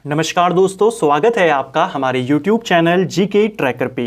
नमस्कार दोस्तों, स्वागत है आपका हमारे YouTube चैनल जीके ट्रैकर पे।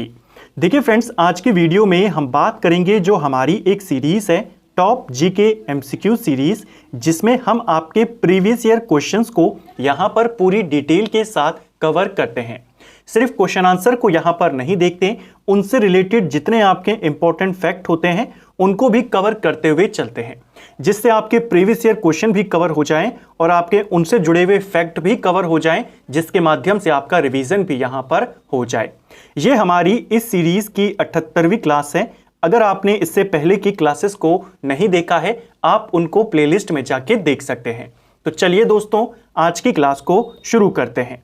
देखिए फ्रेंड्स, आज की वीडियो में हम बात करेंगे जो हमारी एक सीरीज़ है टॉप जीके एमसीक्यू सीरीज़, जिसमें हम आपके प्रीवियस ईयर क्वेश्चंस को यहाँ पर पूरी डिटेल के साथ कवर करते हैं। सिर्फ क्वेश्चन आंसर को यहाँ पर नहीं देखते, उनसे रिलेटेड जितने आपके इंपॉर्टेंट फैक्ट होते हैं उनको भी कवर करते हुए चलते हैं, जिससे आपके प्रीवियस ईयर क्वेश्चन भी कवर हो जाएं और आपके उनसे जुड़े हुए फैक्ट भी कवर हो जाएं, जिसके माध्यम से आपका रिवीजन भी यहाँ पर हो जाए। ये हमारी इस सीरीज की 78वीं क्लास है। अगर आपने इससे पहले की क्लासेस को नहीं देखा है, आप उनको प्लेलिस्ट में जाके देख सकते हैं। तो चलिए दोस्तों, आज की क्लास को शुरू करते हैं।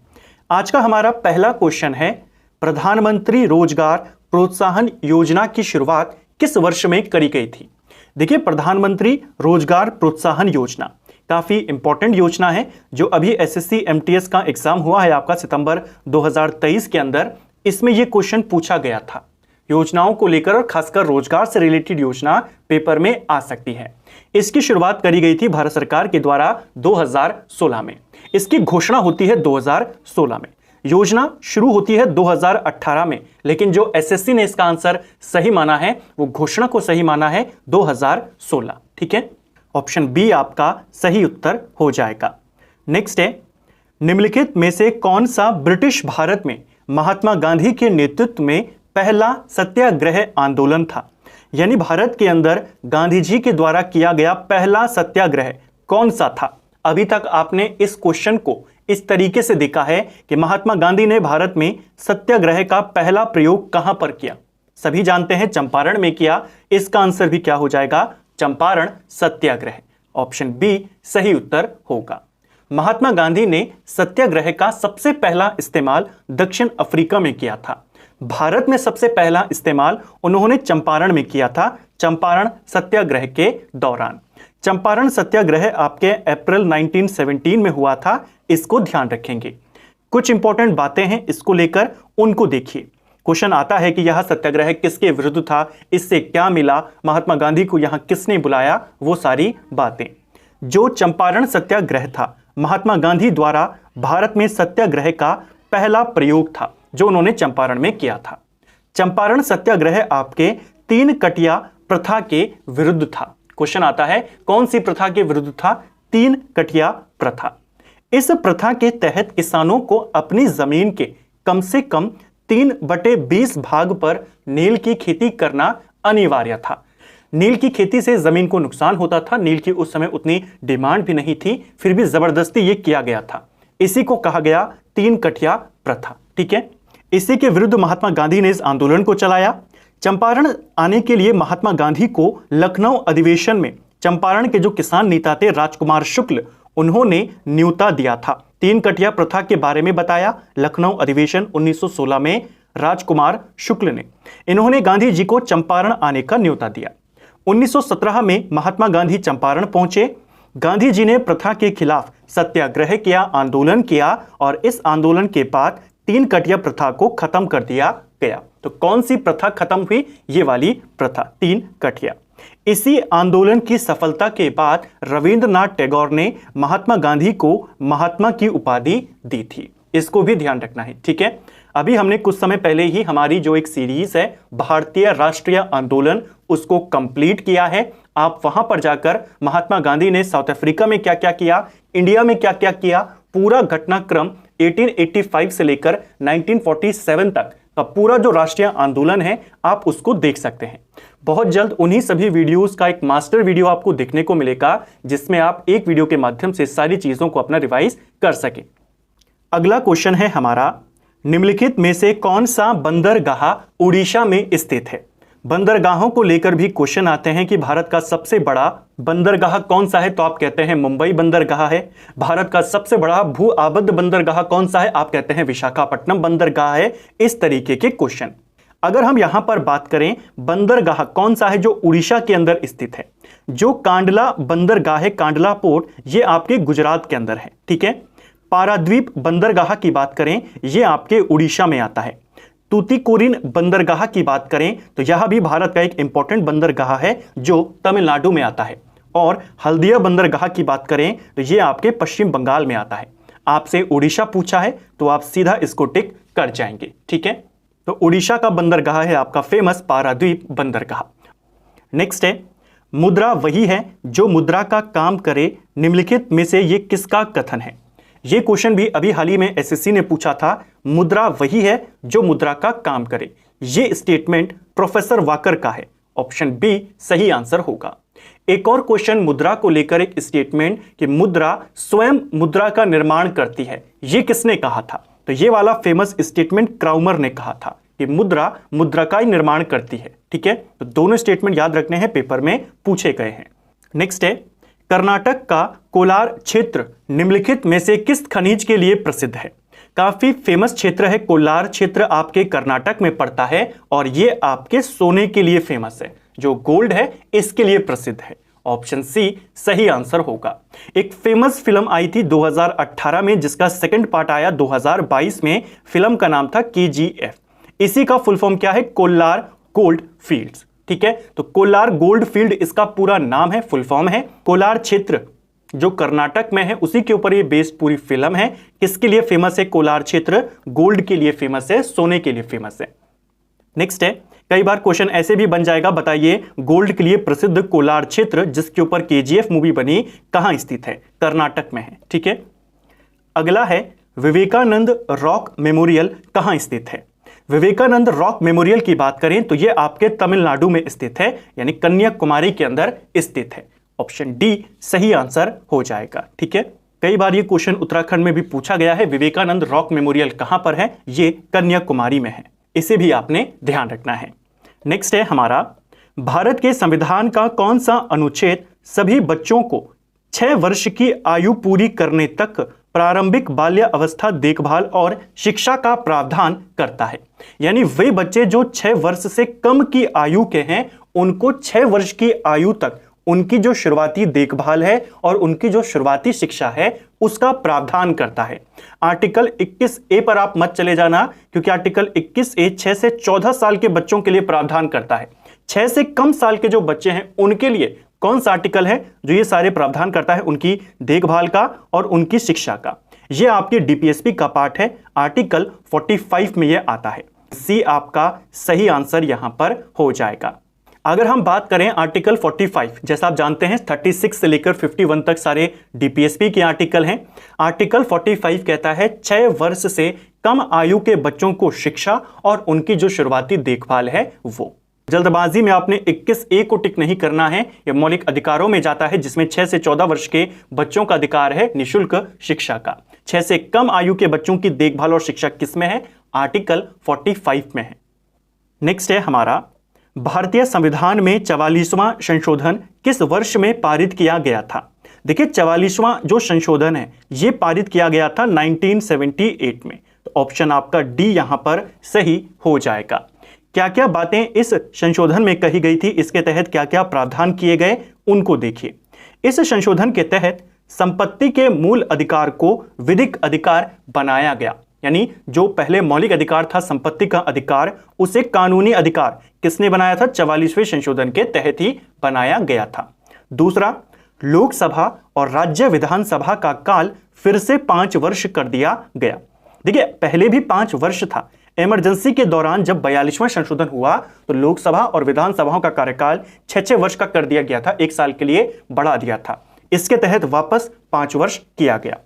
आज का हमारा पहला क्वेश्चन है, प्रधानमंत्री रोजगार प्रोत्साहन योजना की शुरुआत किस वर्ष में करी गई थी? देखिए, प्रधानमंत्री रोजगार प्रोत्साहन योजना काफी इंपॉर्टेंट योजना है, जो अभी एसएससी एमटीएस का एग्जाम हुआ है आपका सितंबर 2023 के अंदर। इसमें यह क्वेश्चन पूछा गया था योजनाओं को लेकर, और खासकर रोजगार से रिलेटेड योजना पेपर में आ सकती है। इसकी शुरुआत करी गई थी भारत सरकार के द्वारा 2016 में। इसकी घोषणा होती है 2016 में, योजना शुरू होती है 2018 में, लेकिन जो एसएससी ने इसका आंसर सही माना है, वो घोषणा को सही माना है 2016। ठीक है, ऑप्शन बी आपका सही उत्तर हो जाएगा। नेक्स्ट है, निम्नलिखित में से कौन सा ब्रिटिश भारत में महात्मा गांधी के नेतृत्व में पहला सत्याग्रह आंदोलन था? यानी भारत के अंदर गांधी जी के द्वारा किया गया पहला सत्याग्रह कौन सा था? अभी तक आपने इस क्वेश्चन को इस तरीके से देखा है कि महात्मा गांधी ने भारत में सत्याग्रह का पहला प्रयोग कहां पर किया? सभी जानते हैं चंपारण में किया। इसका आंसर भी क्या हो जाएगा? चंपारण सत्याग्रह। ऑप्शन बी सही उत्तर होगा। महात्मा गांधी ने सत्याग्रह का सबसे पहला इस्तेमाल दक्षिण अफ्रीका में किया था। भारत में सबसे पहला इस्तेमाल उन्होंने चंपारण में किया था, चंपारण सत्याग्रह के दौरान। चंपारण सत्याग्रह आपके अप्रैल 1917 में हुआ था, इसको ध्यान रखेंगे। कुछ इंपॉर्टेंट बातें हैं इसको लेकर, उनको देखिए। क्वेश्चन आता है कि यह सत्याग्रह किसके विरुद्ध था, इससे क्या मिला, महात्मा गांधी को यहां किसने बुलाया, वो सारी बातें। जो चंपारण सत्याग्रह था, महात्मा गांधी द्वारा भारत में सत्याग्रह का पहला प्रयोग था, जो उन्होंने चंपारण में किया था। चंपारण सत्याग्रह आपके 3 कटिया प्रथा के विरुद्ध था। क्वेश्चन आता है कौन सी प्रथा के विरुद्ध था? 3 कटिया प्रथा। इस प्रथा के तहत किसानों को अपनी जमीन के कम से कम 3/20 भाग पर नील की खेती करना अनिवार्य था। नील की खेती से जमीन को नुकसान होता था। नील की उस समय उतनी डिमांड भी नहीं थी, फिर भी जबरदस्ती ये किया गया था। इसी को कहा गया 3 कटिया प्रथा। ठीक है, इसी के विरुद्ध महात्मा गांधी ने इस आंदोलन को चलाया। चंपारण आने के लिए महात्मा गांधी को लखनऊ अधिवेशन में चंपारण के जो किसान नेता थे राजकुमार शुक्ल, उन्होंने न्योता दिया था। 3 कटिया प्रथा के बारे में बताया लखनऊ अधिवेशन 1916 में राजकुमार शुक्ल ने। इन्होंने गांधी जी को चंपारण आने का न्योता दिया। 1917 में महात्मा गांधी चंपारण पहुंचे। गांधी जी ने प्रथा के खिलाफ सत्याग्रह किया, आंदोलन किया, और इस आंदोलन के बाद 3 कटिया प्रथा को खत्म कर दिया गया। तो कौन सी प्रथा खत्म हुई? ये वाली प्रथा 3 कटिया। इसी आंदोलन की सफलता के बाद रविंद्रनाथ टैगोर ने महात्मा गांधी को महात्मा की उपाधि दी थी। इसको भी ध्यान रखना है। ठीक है, अभी हमने कुछ समय पहले ही हमारी जो एक सीरीज है भारतीय राष्ट्रीय आंदोलन, उसको कंप्लीट किया है। आप वहां पर जाकर महात्मा गांधी ने साउथ अफ्रीका में क्या क्या किया, इंडिया में क्या क्या किया, पूरा घटनाक्रम 1885 से लेकर 1947 तक का पूरा जो राष्ट्रीय आंदोलन है, आप उसको देख सकते हैं। बहुत जल्द उन्हीं सभी वीडियोस का एक मास्टर वीडियो आपको देखने को मिलेगा, जिसमें आप एक वीडियो के माध्यम से सारी चीजों को अपना रिवाइज कर सकें। अगला क्वेश्चन है हमारा, निम्नलिखित में से कौन सा बंदरगाह उड़ीसा में स्थित है? बंदरगाहों को लेकर भी क्वेश्चन आते हैं कि भारत का सबसे बड़ा बंदरगाह कौन सा है? तो आप कहते हैं मुंबई बंदरगाह है। भारत का सबसे बड़ा भू आबद्ध बंदरगाह कौन सा है? आप कहते हैं विशाखापट्टनम बंदरगाह है। इस तरीके के क्वेश्चन। अगर हम यहां पर बात करें बंदरगाह कौन सा है जो उड़ीसा के अंदर स्थित है, जो कांडला बंदरगाह है, कांडला पोर्ट, ये आपके गुजरात के अंदर है। ठीक है, पाराद्वीप बंदरगाह की बात करें, यह आपके उड़ीसा में आता है। तूतीकोरिन बंदरगाह की बात करें तो यह भी भारत का एक इंपॉर्टेंट बंदरगाह है, जो तमिलनाडु में आता है। और हल्दिया बंदरगाह की बात करें तो यह आपके पश्चिम बंगाल में आता है। आपसे उड़ीसा पूछा है तो आप सीधा इसको टिक कर जाएंगे। ठीक है, तो उड़ीसा का बंदरगाह है आपका फेमस पारादीप बंदरगाह। नेक्स्ट है, मुद्रा वही है जो मुद्रा का काम करे, निम्नलिखित में से ये किसका कथन है? ये क्वेश्चन भी अभी हाल ही में एसएससी ने पूछा था, मुद्रा वही है जो मुद्रा का काम करे। ये स्टेटमेंट प्रोफेसर वाकर का है। ऑप्शन बी सही आंसर होगा। एक और क्वेश्चन मुद्रा को लेकर एक स्टेटमेंट कि मुद्रा स्वयं मुद्रा का निर्माण करती है, ये किसने कहा था? तो ये वाला फेमस स्टेटमेंट क्राउमर ने कहा था कि मुद्रा मुद्रा का ही निर्माण करती है। ठीक है, तो दोनों स्टेटमेंट याद रखने हैं, पेपर में पूछे गए हैं। नेक्स्ट है, कर्नाटक का कोलार क्षेत्र निम्नलिखित में से किस खनिज के लिए प्रसिद्ध है? काफी फेमस क्षेत्र है कोलार क्षेत्र, आपके कर्नाटक में पड़ता है और ये आपके सोने के लिए फेमस है, जो गोल्ड है इसके लिए प्रसिद्ध है। ऑप्शन सी सही आंसर होगा। एक फेमस फिल्म आई थी 2018 में, जिसका सेकंड पार्ट आया 2022 में। फिल्म का नाम था KGF। इसी का फुल फॉर्म क्या है? Kolar gold fields. ठीक है, तो कोलार गोल्ड फील्ड इसका पूरा नाम है, फुल फॉर्म है। कोलार क्षेत्र जो कर्नाटक में है उसी के ऊपर ये बेस्ड पूरी फिल्म है। किसके लिए फेमस है? कोलार क्षेत्र गोल्ड के लिए फेमस है, सोने के लिए फेमस है। नेक्स्ट है, कई बार क्वेश्चन ऐसे भी बन जाएगा, बताइए गोल्ड के लिए प्रसिद्ध कोलार क्षेत्र जिसके ऊपर KGF मूवी बनी कहां स्थित है? कर्नाटक में है। ठीक है, अगला है, विवेकानंद रॉक मेमोरियल कहां स्थित है? विवेकानंद रॉक मेमोरियल की बात करें तो यह आपके तमिलनाडु में स्थित है, यानी कन्याकुमारी के अंदर स्थित है। ऑप्शन डी सही आंसर हो जाएगा। ठीक है, कई बार ये क्वेश्चन उत्तराखंड में भी पूछा गया है, विवेकानंद रॉक मेमोरियल कहां पर है? ये कन्याकुमारी में है, इसे भी आपने ध्यान रखना है। नेक्स्ट है हमारा, भारत के संविधान का कौन सा अनुच्छेद सभी बच्चों को 6 वर्ष की आयु पूरी करने तक प्रारंभिक बाल्य अवस्था देखभाल और शिक्षा का प्रावधान करता है? यानी वे बच्चे जो 6 वर्ष से कम की आयु के हैं, उनको 6 वर्ष की आयु तक उनकी जो शुरुआती देखभाल है और उनकी जो शुरुआती शिक्षा है उसका प्रावधान करता है। आर्टिकल 21A पर आप मत चले जाना, क्योंकि आर्टिकल 21A 6 से 14 साल के बच्चों के लिए प्रावधान करता है। 6 से कम साल के जो बच्चे हैं उनके लिए कौन सा आर्टिकल है जो ये सारे प्रावधान करता है? उनकी देखभाल का और उनकी शिक्षा का। ये आपके DPSP का पार्ट है, आर्टिकल 45 में ये आता है। सी आपका सही आंसर यहां पर हो जाएगा। अगर हम बात करें आर्टिकल 45, जैसा आप जानते हैं 36 से लेकर 51 तक सारे DPSP के आर्टिकल हैं। आर्टिकल 45 कहता है 6 वर्ष से कम आयु के बच्चों को शिक्षा और उनकी जो शुरुआती देखभाल है वो। जल्दबाजी में आपने 21A को टिक नहीं करना है, यह मौलिक अधिकारों में जाता है, जिसमें 6 से 14 वर्ष के बच्चों का अधिकार है निःशुल्क शिक्षा का। 6 से कम आयु के बच्चों की देखभाल और शिक्षा किसमें है? आर्टिकल 45 में है। नेक्स्ट है हमारा, भारतीय संविधान में 44वां संशोधन किस वर्ष में पारित किया गया था? देखिए 44वां जो संशोधन है ये पारित किया गया था 1978 में। तो ऑप्शन आपका डी यहां पर सही हो जाएगा। क्या क्या बातें इस संशोधन में कही गई थी, इसके तहत क्या क्या प्रावधान किए गए उनको देखिए। इस संशोधन के तहत संपत्ति के मूल अधिकार को विधिक अधिकार बनाया गया, यानी जो पहले मौलिक अधिकार था संपत्ति का अधिकार, उसे कानूनी अधिकार किसने बनाया था? 44वें संशोधन के तहत ही बनाया गया था। दूसरा, लोकसभा और राज्य विधानसभा का काल फिर से 5 वर्ष कर दिया गया। देखिए पहले भी 5 वर्ष था, इमरजेंसी के दौरान जब 42वां संशोधन हुआ तो लोकसभा और विधानसभाओं का कार्यकाल 6-6 वर्ष का कर दिया गया था, 1 साल के लिए बढ़ा दिया था। इसके तहत वापस 5 वर्ष किया गया।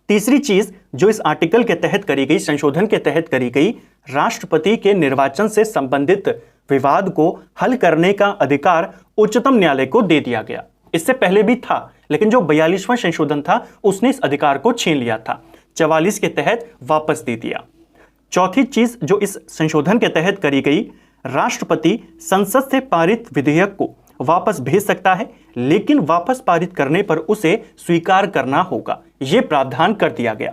तीसरी चीज जो इस आर्टिकल के तहत करी गई, संशोधन के तहत करी गई, राष्ट्रपति के निर्वाचन से संबंधित विवाद को हल करने का अधिकार उच्चतम न्यायालय को दे दिया गया। इससे पहले भी था, लेकिन जो 42वां संशोधन था उसने इस अधिकार को छीन लिया था, 44 के तहत वापस दे दिया। चौथी चीज जो इस संशोधन के तहत करी गई, राष्ट्रपति संसद से पारित विधेयक को वापस भेज सकता है, लेकिन वापस पारित करने पर उसे स्वीकार करना होगा, यह प्रावधान कर दिया गया।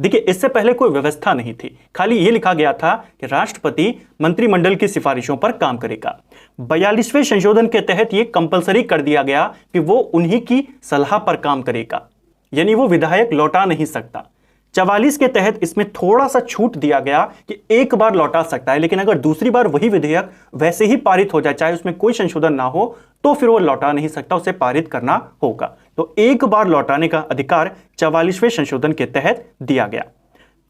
देखिए इससे पहले कोई व्यवस्था नहीं थी, खाली यह लिखा गया था कि राष्ट्रपति मंत्रिमंडल की सिफारिशों पर काम करेगा। 42वें संशोधन के तहत यह कंपलसरी कर दिया गया कि वो उन्हीं की सलाह पर काम करेगा, यानी वो विधायक लौटा नहीं सकता। 44 के तहत इसमें थोड़ा सा छूट दिया गया कि एक बार लौटा सकता है, लेकिन अगर दूसरी बार वही विधेयक वैसे ही पारित हो जाए, चाहे उसमें कोई संशोधन ना हो, तो फिर वो लौटा नहीं सकता, उसे पारित करना होगा। तो एक बार लौटाने का अधिकार 44वें संशोधन के तहत दिया गया।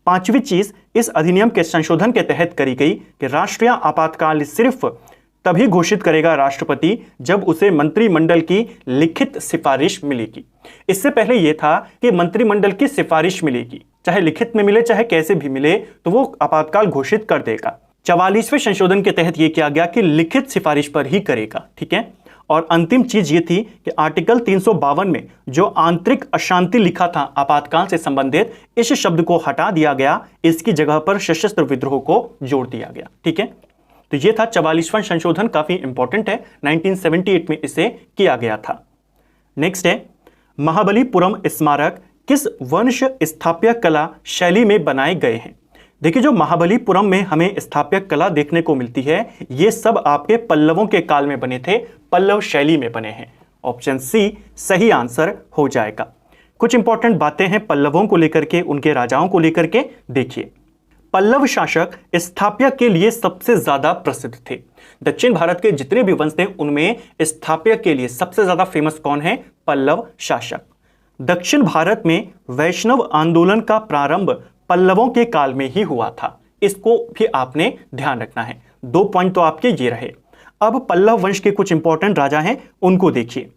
पांचवी चीज इस अधिनियम के संशोधन के तहत करी गई कि राष्ट्रीय आपातकाल सिर्फ तभी घोषित करेगा राष्ट्रपति जब उसे मंत्रिमंडल की लिखित सिफारिश मिलेगी। इससे पहले यह था कि मंत्रिमंडल की सिफारिश मिलेगी, चाहे लिखित में मिले चाहे कैसे भी मिले, तो वो आपातकाल घोषित कर देगा। 44वें संशोधन के तहत यह किया गया कि लिखित सिफारिश पर ही करेगा, ठीक है। और अंतिम चीज ये थी कि आर्टिकल 352 में जो आंतरिक अशांति लिखा था आपातकाल से संबंधित, इस शब्द को हटा दिया गया, इसकी जगह पर सशस्त्र विद्रोह को जोड़ दिया गया, ठीक है। तो ये था 44वां संशोधन, काफी इंपॉर्टेंट है, 1978 में इसे किया गया था। नेक्स्ट है महाबलीपुरम स्मारक किस वंश स्थापत्य कला शैली में बनाए गए हैं। देखिए जो महाबलीपुरम में हमें स्थापत्य कला देखने को मिलती है, ये सब आपके पल्लवों के काल में बने थे, पल्लव शैली में बने हैं। ऑप्शन सी सही आंसर हो जाएगा। कुछ इंपॉर्टेंट बातें हैं पल्लवों को लेकर के, उनके राजाओं को लेकर के। देखिए पल्लव शासक स्थापत्य के लिए सबसे ज्यादा प्रसिद्ध थे। दक्षिण भारत के जितने भी वंश थे उनमें स्थापत्य के लिए सबसे ज्यादा फेमस कौन है? पल्लव शासक। दक्षिण भारत में वैष्णव आंदोलन का प्रारंभ पल्लवों के काल में ही हुआ था, इसको भी आपने ध्यान रखना है। 2 पॉइंट तो आपके ये रहे। अब पल्लव वंश के कुछ इंपॉर्टेंट राजा हैं, उनको देखिए।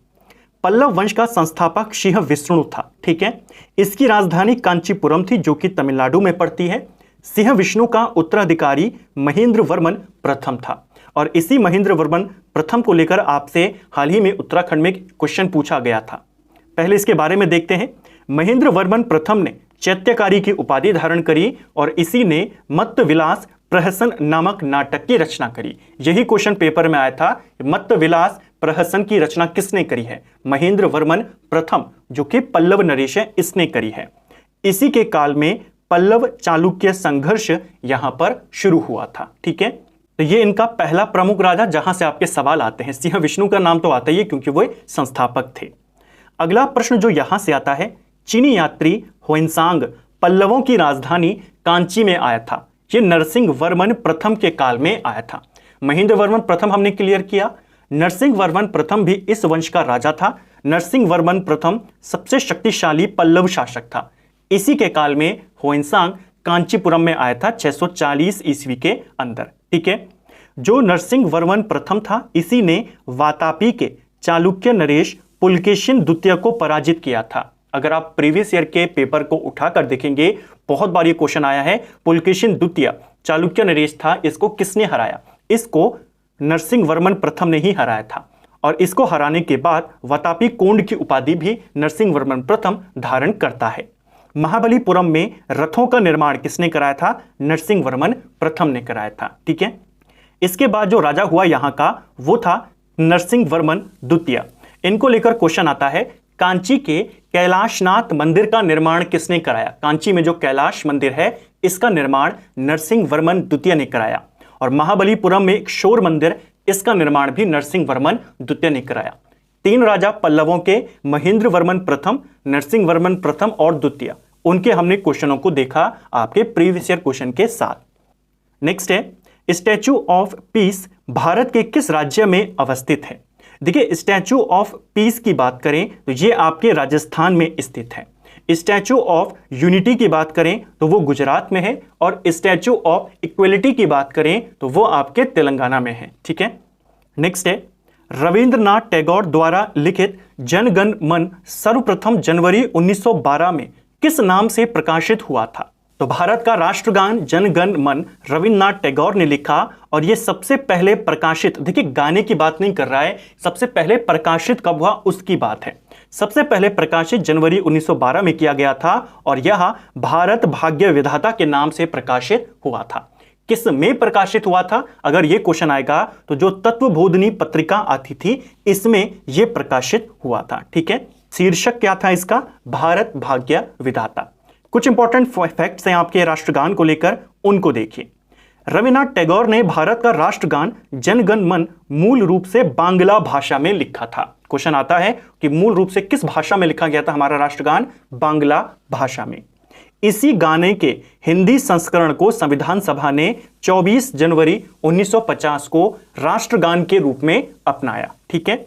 पल्लव वंश का संस्थापक सिंह विष्णु था, ठीक है। इसकी राजधानी कांचीपुरम थी जो कि तमिलनाडु में पड़ती है। सिंह विष्णु का उत्तराधिकारी महेंद्र वर्मन प्रथम था, और इसी महेंद्र वर्मन प्रथम को लेकर आपसे हाल ही में उत्तराखंड में क्वेश्चन पूछा गया था। पहले इसके बारे में देखते हैं। महेंद्र वर्मन प्रथम ने चैत्यकारी की उपाधि धारण करी और इसी ने मत्तविलास प्रहसन नामक नाटक की रचना करी। यही क्वेश्चन पेपर में आया था, मत्तविलास प्रहसन की रचना किसने करी है? महेंद्र वर्मन प्रथम, जो कि पल्लव नरेश है, इसने करी है। इसी के काल में पल्लव चालुक्य संघर्ष यहां पर शुरू हुआ था, ठीक है। तो ये इनका पहला प्रमुख राजा जहां से आपके सवाल आते हैं। सिंह विष्णु का नाम तो आता ही है क्योंकि वो संस्थापक थे। अगला प्रश्न जो यहां से आता है, चीनी यात्री हुएनसांग पल्लवों की राजधानी कांची में आया था। ये नरसिंह वर्मन प्रथम के काल में आया था। महेंद्र वर्मन प्रथम हमने क्लियर किया, नरसिंह वर्मन प्रथम भी इस वंश का राजा था। नरसिंह वर्मन प्रथम सबसे शक्तिशाली पल्लव शासक था। इसी के काल में हुएनसांग कांचीपुरम में आया था 640 ईस्वी के अंदर, ठीक है। जो नरसिंह वर्मन प्रथम था, इसी ने वातापी के चालुक्य नरेश पुलकेशिन द्वितीय को पराजित किया था। अगर आप प्रीवियस ईयर के पेपर को उठाकर देखेंगे, बहुत बार ये क्वेश्चन आया है, पुलकेशिन द्वितीय चालुक्य नरेश था, इसको किसने हराया? इसको नरसिंह वर्मन प्रथम ने ही हराया था, और इसको हराने के बाद वातापी कोंड की उपाधि भी नरसिंह वर्मन प्रथम धारण करता है। महाबलीपुरम में रथों का निर्माण किसने कराया था? नरसिंह वर्मन प्रथम ने कराया था, ठीक है। इसके बाद जो राजा हुआ यहां का, वो था नरसिंह वर्मन द्वितीय। इनको लेकर क्वेश्चन आता है, कांची के कैलाशनाथ मंदिर का निर्माण किसने कराया? कांची में जो कैलाश मंदिर है, इसका निर्माण नरसिंह वर्मन द्वितीय ने कराया। और महाबलीपुरम में एक शोर मंदिर, इसका निर्माण भी नरसिंह वर्मन द्वितीय ने कराया। 3 राजा पल्लवों के, महेंद्र वर्मन प्रथम, नरसिंह वर्मन प्रथम और द्वितीय, उनके हमने क्वेश्चनों को देखा आपके प्रीवियस ईयर क्वेश्चन के साथ। नेक्स्ट है, स्टैचू ऑफ पीस भारत के किस राज्य में अवस्थित है? देखिए स्टैचू ऑफ पीस की बात करें तो ये आपके राजस्थान में स्थित है। स्टैचू ऑफ यूनिटी की बात करें तो वो गुजरात में है, और स्टैचू ऑफ इक्वलिटी की बात करें तो वो आपके तेलंगाना में है, ठीक है। नेक्स्ट है, रविंद्रनाथ टैगोर द्वारा लिखित जन गण मन सर्वप्रथम जनवरी 1912 में किस नाम से प्रकाशित हुआ था? तो भारत का राष्ट्रगान जन गण मन रविंद्रनाथ टैगोर ने लिखा, और यह सबसे पहले प्रकाशित, देखिए गाने की बात नहीं कर रहा है, सबसे पहले प्रकाशित कब हुआ उसकी बात है। सबसे पहले प्रकाशित जनवरी 1912 में किया गया था, और यह भारत भाग्य विधाता के नाम से प्रकाशित हुआ था। किस में प्रकाशित हुआ था? अगर यह क्वेश्चन आएगा तो जो तत्वबोधिनी पत्रिका आती थी, इसमें यह प्रकाशित हुआ था, ठीक है। शीर्षक क्या था इसका? भारत भाग्य विधाता। कुछ इंपॉर्टेंट फैक्ट्स हैं आपके राष्ट्रगान को लेकर, उनको देखिए। रविन्द्रनाथ टैगोर ने भारत का राष्ट्रगान जन गण मन मूल रूप से बांग्ला भाषा में लिखा था। क्वेश्चन आता है कि मूल रूप से किस भाषा में लिखा गया था हमारा राष्ट्रगान? बांग्ला भाषा में। इसी गाने के हिंदी संस्करण को संविधान सभा ने 24 जनवरी 1950 को राष्ट्रगान के रूप में अपनाया, ठीक है।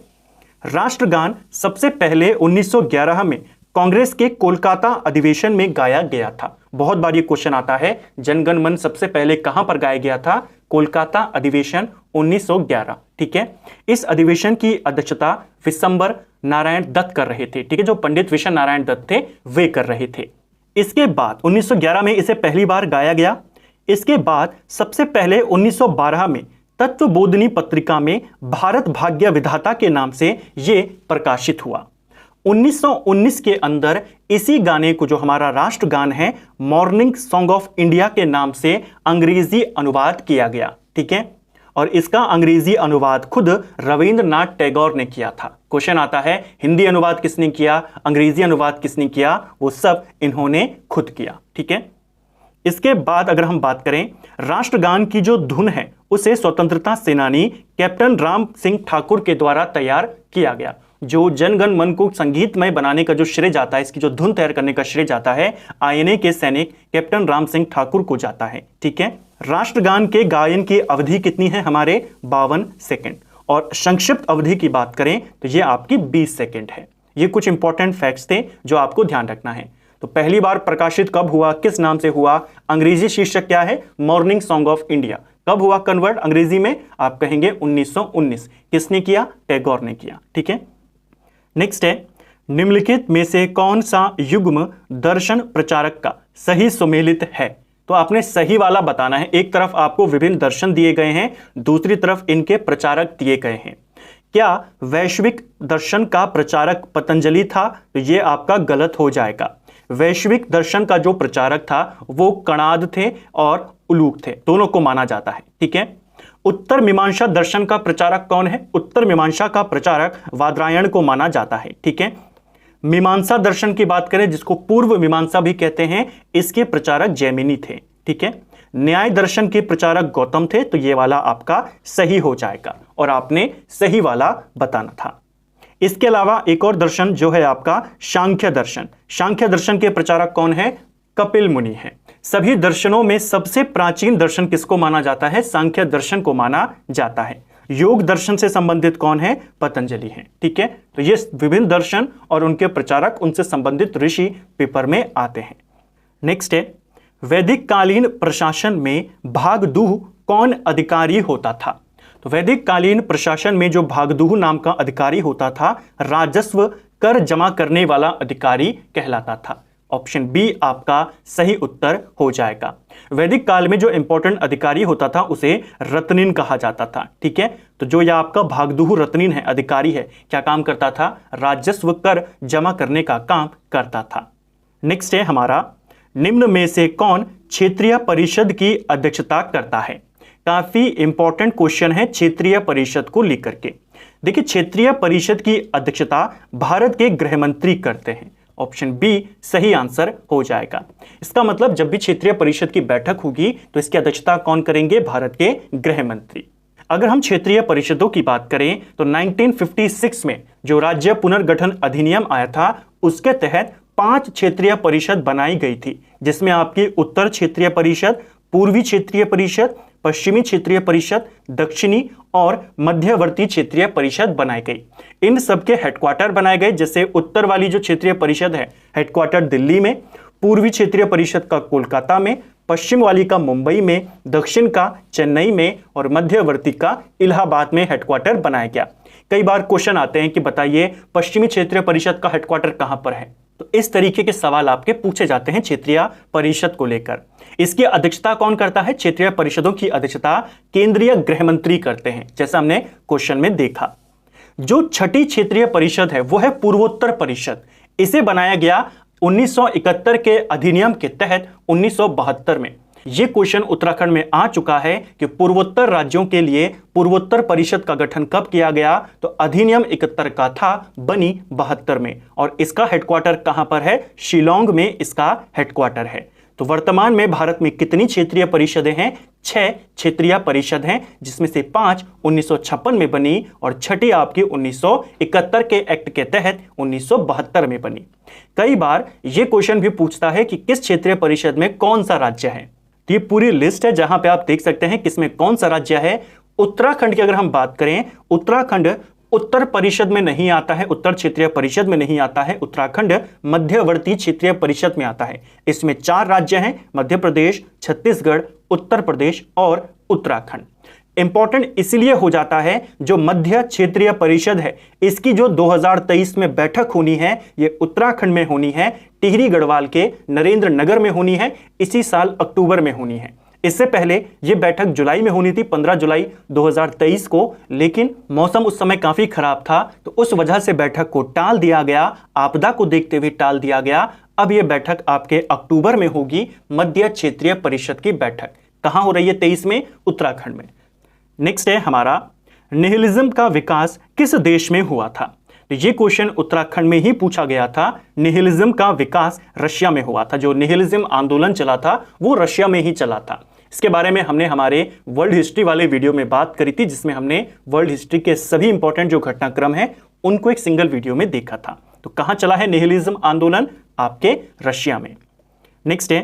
राष्ट्रगान सबसे पहले 1911 में कांग्रेस के कोलकाता अधिवेशन में गाया गया था। बहुत बार ये क्वेश्चन आता है, जनगण मन सबसे पहले कहां पर गाया गया था? कोलकाता अधिवेशन 1911। ठीक है, इस अधिवेशन की अध्यक्षता विशंबर नारायण दत्त कर रहे थे। ठीक है, जो पंडित विशंबर नारायण दत्त थे वे कर रहे थे। इसके बाद 1911 में इसे पहली बार गाया गया। इसके बाद सबसे पहले 1912 में तत्वबोधिनी पत्रिका में भारत भाग्य विधाता के नाम से ये प्रकाशित हुआ। 1919 के अंदर इसी गाने को, जो हमारा राष्ट्रगान है, मॉर्निंग सॉन्ग ऑफ इंडिया के नाम से अंग्रेजी अनुवाद किया गया। ठीक है, और इसका अंग्रेजी अनुवाद खुद रविंद्रनाथ टैगोर ने किया था। क्वेश्चन आता है, हिंदी अनुवाद किसने किया, अंग्रेजी अनुवाद किसने किया? वो सब इन्होंने खुद किया। ठीक है, इसके बाद अगर हम बात करें, राष्ट्रगान की जो धुन है उसे स्वतंत्रता सेनानी कैप्टन राम सिंह ठाकुर के द्वारा तैयार किया गया। जो जनगण मन को संगीतमय बनाने का जो श्रेय जाता है, इसकी जो धुन तैयार करने का श्रेय जाता है, आईएनए के सैनिक कैप्टन राम सिंह ठाकुर को जाता है। ठीक है, राष्ट्रगान के गायन की अवधि कितनी है? हमारे 52 सेकंड। और संक्षिप्त अवधि की बात करें तो ये आपकी 20 सेकंड है। ये कुछ इंपॉर्टेंट फैक्ट्स थे जो आपको ध्यान रखना है। तो पहली बार प्रकाशित कब हुआ, किस नाम से हुआ? अंग्रेजी शीर्षक क्या है? Morning song of India. कब हुआ कन्वर्ट अंग्रेजी में? आप कहेंगे 1919। किसने किया? टैगोर ने किया। ठीक है, नेक्स्ट है, निम्नलिखित में से कौन सा युग्म दर्शन प्रचारक का सही सुमेलित है? तो आपने सही वाला बताना है। एक तरफ आपको विभिन्न दर्शन दिए गए हैं, दूसरी तरफ इनके प्रचारक दिए गए हैं। क्या वैश्विक दर्शन का प्रचारक पतंजलि था? तो ये आपका गलत हो जाएगा। वैश्विक दर्शन का जो प्रचारक था वो कणाद थे और उलूक थे, दोनों को माना जाता है। ठीक है, उत्तर मीमांसा दर्शन का प्रचारक कौन है? उत्तर मीमांसा का प्रचारक वादरायण को माना जाता है। ठीक है, मीमांसा दर्शन की बात करें, जिसको पूर्व मीमांसा भी कहते हैं, इसके प्रचारक जैमिनी थे। ठीक है, न्याय दर्शन के प्रचारक गौतम थे। तो ये वाला आपका सही हो जाएगा और आपने सही वाला बताना था। इसके अलावा एक और दर्शन जो है आपका सांख्य दर्शन। सांख्य दर्शन के प्रचारक कौन है? कपिल मुनि है। सभी दर्शनों में सबसे प्राचीन दर्शन किसको माना जाता है? सांख्य दर्शन को माना जाता है। योग दर्शन से संबंधित कौन है? पतंजलि है। ठीक है, तो ये विभिन्न दर्शन और उनके प्रचारक, उनसे संबंधित ऋषि पेपर में आते हैं। नेक्स्ट है, वैदिक कालीन प्रशासन में भागदूह कौन अधिकारी होता था? तो वैदिक कालीन प्रशासन में जो भागदूह नाम का अधिकारी होता था, राजस्व कर जमा करने वाला अधिकारी कहलाता था। ऑप्शन बी आपका सही उत्तर हो जाएगा। वैदिक काल में जो इंपॉर्टेंट अधिकारी होता था उसे रत्निन कहा जाता था। ठीक है, तो जो यह आपका भागदूह रत्निन है, अधिकारी है, क्या काम करता था? राजस्व कर जमा करने का काम करता था। नेक्स्ट है हमारा, निम्न में से कौन क्षेत्रीय परिषद की अध्यक्षता करता है? काफी इंपॉर्टेंट क्वेश्चन है क्षेत्रीय परिषद को लेकर के। देखिए, क्षेत्रीय परिषद की अध्यक्षता भारत के गृह मंत्री करते हैं। ऑप्शन बी सही आंसर हो जाएगा। इसका मतलब जब भी क्षेत्रीय परिषद की बैठक होगी तो इसकी अध्यक्षता कौन करेंगे? भारत के गृह मंत्री। अगर हम क्षेत्रीय परिषदों की बात करें तो 1956 में जो राज्य पुनर्गठन अधिनियम आया था उसके तहत 5 क्षेत्रीय परिषद बनाई गई थी, जिसमें आपकी उत्तर क्षेत्रीय परिषद, पूर्वी क्षेत्रीय परिषद, पश्चिमी क्षेत्रीय परिषद, दक्षिणी और मध्यवर्ती क्षेत्रीय परिषद बनाई गई। इन सबके हेडक्वार्टर बनाए गए। जैसे उत्तर वाली जो क्षेत्रीय परिषद है, हेडक्वार्टर दिल्ली में, पूर्वी क्षेत्रीय परिषद का कोलकाता में, पश्चिम वाली का मुंबई में, दक्षिण का चेन्नई में और मध्यवर्ती का इलाहाबाद में हेडक्वार्टर बनाया गया। कई बार क्वेश्चन आते हैं कि बताइए पश्चिमी क्षेत्रीय परिषद का हेडक्वार्टर कहां पर है? तो इस तरीके के सवाल आपके पूछे जाते हैं क्षेत्रीय परिषद को लेकर। इसकी अध्यक्षता कौन करता है? क्षेत्रीय परिषदों की अध्यक्षता केंद्रीय गृह मंत्री करते हैं, जैसा हमने क्वेश्चन में देखा। जो छठी क्षेत्रीय परिषद है वो है पूर्वोत्तर परिषद। इसे बनाया गया 1971 के अधिनियम के तहत 1972 में। यह क्वेश्चन उत्तराखंड में आ चुका है कि पूर्वोत्तर राज्यों के लिए पूर्वोत्तर परिषद का गठन कब किया गया? तो अधिनियम 71 का था, बनी 72 में। और इसका हेडक्वार्टर कहां पर है? शिलोंग में इसका हेडक्वार्टर है। तो वर्तमान में भारत में कितनी क्षेत्रीय परिषदें हैं? 6 क्षेत्रीय परिषद हैं, जिसमें से 5 1956 में बनी और छठी आपकी 1971 के एक्ट के तहत 1972 में बनी। कई बार यह क्वेश्चन भी पूछता है कि किस क्षेत्रीय परिषद में कौन सा राज्य है। तो ये पूरी लिस्ट है जहां पे आप देख सकते हैं किसमें कौन सा राज्य है। उत्तराखंड की अगर हम बात करें, उत्तराखंड उत्तर परिषद में नहीं आता है, उत्तर क्षेत्रीय परिषद में नहीं आता है, उत्तराखंड मध्यवर्ती क्षेत्रीय परिषद में आता है। इसमें 4 राज्य हैं, मध्य प्रदेश, छत्तीसगढ़, उत्तर प्रदेश और उत्तराखंड। इंपॉर्टेंट इसलिए हो जाता है, जो मध्य क्षेत्रीय परिषद है इसकी जो 2023 में बैठक होनी है ये उत्तराखंड में होनी है, टिहरी गढ़वाल के नरेंद्र नगर में होनी है, इसी साल अक्टूबर में होनी है। इससे पहले यह बैठक जुलाई में होनी थी, 15 जुलाई 2023 को, लेकिन मौसम उस समय काफी खराब था तो उस वजह से बैठक को टाल दिया गया, आपदा को देखते हुए टाल दिया गया। अब यह बैठक आपके अक्टूबर में होगी, मध्य क्षेत्रीय परिषद की बैठक। कहां हो रही है? 23 में, उत्तराखंड में। नेक्स्ट है हमारा, निहिलिज्म का विकास किस देश में हुआ था? तो ये क्वेश्चन उत्तराखंड में ही पूछा गया था। निहिलिज्म का विकास रशिया में हुआ था। जो निहिलिज्म आंदोलन चला था वो रशिया में ही चला था। इसके बारे में हमने हमारे वर्ल्ड हिस्ट्री वाले वीडियो में बात करी थी, जिसमें हमने वर्ल्ड हिस्ट्री के सभी इंपॉर्टेंट जो घटनाक्रम है उनको एक सिंगल वीडियो में देखा था। तो कहां चला है निहिलिज्म आंदोलन? आपके रशिया में। नेक्स्ट है,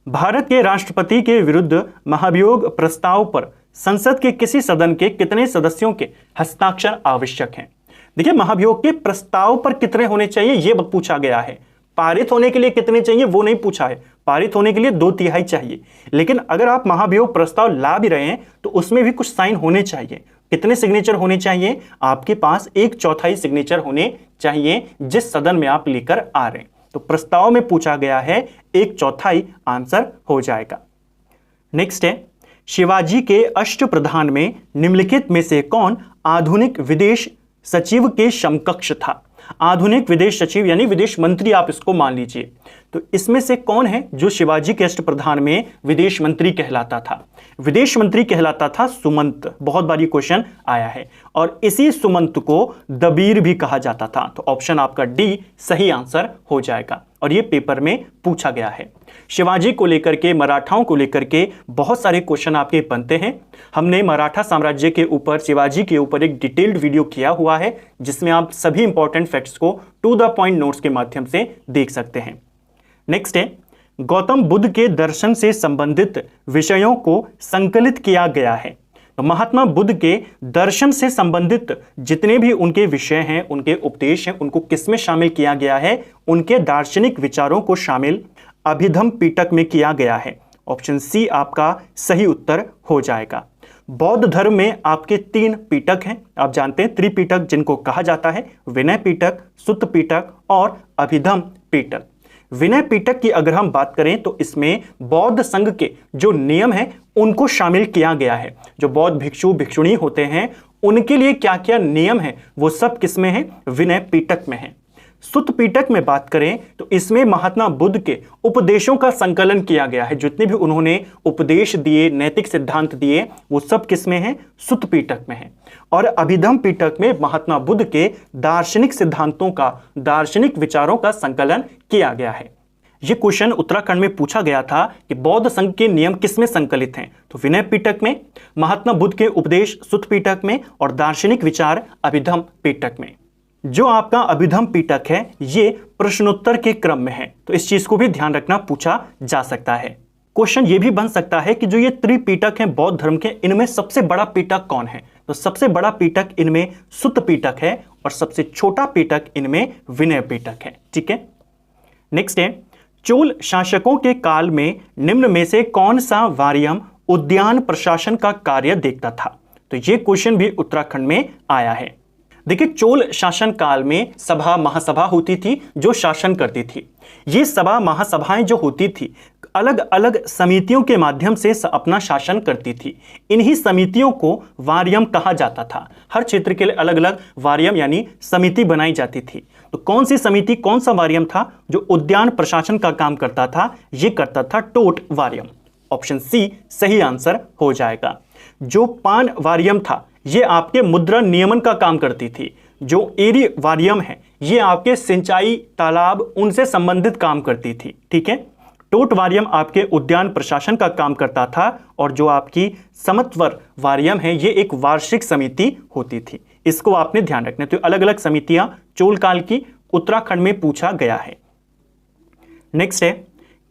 भारत के राष्ट्रपति के विरुद्ध महाभियोग प्रस्ताव पर संसद के किसी सदन के कितने सदस्यों के हस्ताक्षर आवश्यक हैं? देखिए, महाभियोग के प्रस्ताव पर कितने होने चाहिए यह पूछा गया है। पारित होने के लिए कितने चाहिए वो नहीं पूछा है। पारित होने के लिए 2/3 चाहिए, लेकिन अगर आप महाभियोग प्रस्ताव ला भी रहे हैं तो उसमें भी कुछ साइन होने चाहिए। कितने सिग्नेचर होने चाहिए? आपके पास 1/4 सिग्नेचर होने चाहिए जिस सदन में आप लेकर आ रहे हैं। तो प्रस्ताव में पूछा गया है, 1/4 आंसर हो जाएगा। नेक्स्ट है, शिवाजी के अष्टप्रधान में निम्नलिखित में से कौन आधुनिक विदेश सचिव के समकक्ष था? आधुनिक विदेश सचिव यानी विदेश मंत्री आप इसको मान लीजिए। तो इसमें से कौन है जो शिवाजी के अष्टप्रधान में विदेश मंत्री कहलाता था? विदेश मंत्री कहलाता था सुमंत। बहुत बार ये क्वेश्चन आया है और इसी सुमंत को दबीर भी कहा जाता था। तो ऑप्शन आपका डी सही आंसर हो जाएगा और ये पेपर में पूछा गया है। शिवाजी को लेकर के, मराठाओं को लेकर के बहुत सारे क्वेश्चन आपके बनते हैं। हमने मराठा साम्राज्य के ऊपर, शिवाजी के ऊपर एक डिटेल्ड वीडियो किया हुआ है जिसमें आप सभी इंपॉर्टेंट फैक्ट्स को टू द पॉइंट नोट्स के माध्यम से देख सकते हैं। नेक्स्ट है, गौतम बुद्ध के दर्शन से संबंधित विषयों को संकलित किया गया है। तो महात्मा बुद्ध के दर्शन से संबंधित जितने भी उनके विषय हैं, उनके उपदेश हैं, उनको किसमें शामिल किया गया है? उनके दार्शनिक विचारों को शामिल अभिधम्म पिटक में किया गया है। ऑप्शन सी आपका सही उत्तर हो जाएगा। बौद्ध धर्म में आपके 3 पिटक हैं, आप जानते हैं त्रिपिटक जिनको कहा जाता है, विनय पिटक, सुत्त पिटक और अभिधम्म पिटक। विनय पिटक की अगर हम बात करें तो इसमें बौद्ध संघ के जो नियम हैं उनको शामिल किया गया है। जो बौद्ध भिक्षु भिक्षुणी होते हैं उनके लिए क्या क्या नियम है वो सब किसमें है? विनय पिटक में है। सुत्त पिटक में बात करें तो इसमें महात्मा बुद्ध के उपदेशों का संकलन किया गया है। जितने भी उन्होंने उपदेश दिए, नैतिक सिद्धांत दिए, वो सब किसमें है? सुत्त पिटक में है। और अभिधम्म पिटक में महात्मा बुद्ध के दार्शनिक सिद्धांतों का, दार्शनिक विचारों का संकलन किया गया है। यह क्वेश्चन उत्तराखंड में पूछा गया था कि बौद्ध संघ के नियम किसमें संकलित हैं? तो विनय पिटक में, महात्मा बुद्ध के उपदेश सुत्त पिटक में और दार्शनिक विचार अभिधम्म पिटक में। जो आपका अभिधम्म पिटक है ये प्रश्नोत्तर के क्रम में है, तो इस चीज को भी ध्यान रखना, पूछा जा सकता है। क्वेश्चन ये भी बन सकता है कि जो ये त्रिपिटक हैं बौद्ध धर्म के, इनमें सबसे बड़ा पिटक कौन है? तो सबसे बड़ा पिटक इनमें सुत्त पिटक है और सबसे छोटा पिटक इनमें विनय पिटक है। ठीक है, नेक्स्ट है, चोल शासकों के काल में निम्न में से कौन सा वारियम उद्यान प्रशासन का कार्य देखता था? तो ये क्वेश्चन भी उत्तराखंड में आया है। देखिए, चोल शासन काल में सभा महासभा होती थी जो शासन करती थी। ये सभा महासभाएं जो होती थी अलग अलग समितियों के माध्यम से अपना शासन करती थी। इन्हीं समितियों को वारियम कहा जाता था। हर क्षेत्र के लिए अलग अलग वारियम यानी समिति बनाई जाती थी। तो कौन सी समिति, कौन सा वारियम था जो उद्यान प्रशासन का काम करता था? ये करता था टोट वारियम। ऑप्शन सी सही आंसर हो जाएगा। जो पान वारियम था ये आपके मुद्रा नियमन का काम करती थी। जो एरी वारियम है ये आपके सिंचाई, तालाब, उनसे संबंधित काम करती थी। ठीक है, टोट वारियम आपके उद्यान प्रशासन का काम करता था और जो आपकी समत्वर वारियम है ये एक वार्षिक समिति होती थी। इसको आपने ध्यान रखना। तो अलग अलग समितियां चोल काल की उत्तराखंड में पूछा गया है। नेक्स्ट है,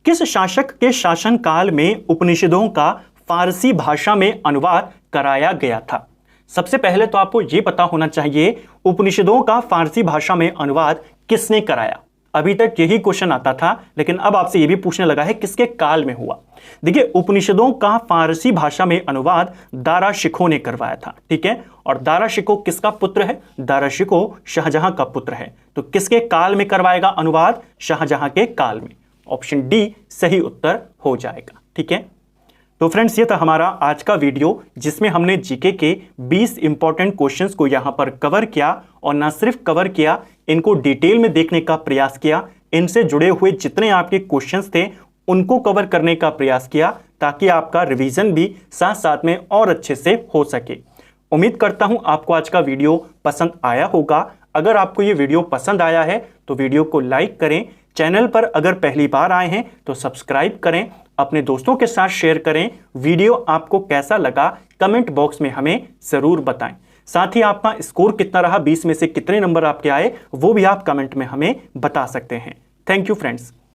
किस शासक के शासन काल में उपनिषदों का फारसी भाषा में अनुवाद कराया गया था? सबसे पहले तो आपको यह पता होना चाहिए उपनिषदों का फारसी भाषा में अनुवाद किसने कराया। अभी तक यही क्वेश्चन आता था, लेकिन अब आपसे यह भी पूछने लगा है किसके काल में हुआ। देखिए, उपनिषदों का फारसी भाषा में अनुवाद दारा शिकोह ने करवाया था, ठीक है। और दारा शिकोह किसका पुत्र है? दारा शिकोह शाहजहां का पुत्र है। तो किसके काल में करवाएगा अनुवाद? शाहजहां के काल में। ऑप्शन डी सही उत्तर हो जाएगा, ठीक है। तो फ्रेंड्स, ये था हमारा आज का वीडियो जिसमें हमने जीके के 20 इंपॉर्टेंट क्वेश्चंस को यहां पर कवर किया, और ना सिर्फ कवर किया, इनको डिटेल में देखने का प्रयास किया। इनसे जुड़े हुए जितने आपके क्वेश्चंस थे उनको कवर करने का प्रयास किया, ताकि आपका रिवीजन भी साथ साथ में और अच्छे से हो सके। उम्मीद करता हूं आपको आज का वीडियो पसंद आया होगा। अगर आपको ये वीडियो पसंद आया है तो वीडियो को लाइक करें, चैनल पर अगर पहली बार आए हैं तो सब्सक्राइब करें, अपने दोस्तों के साथ शेयर करें। वीडियो आपको कैसा लगा कमेंट बॉक्स में हमें जरूर बताएं। साथ ही आपका स्कोर कितना रहा, 20 में से कितने नंबर आपके आए, वो भी आप कमेंट में हमें बता सकते हैं। Thank you friends.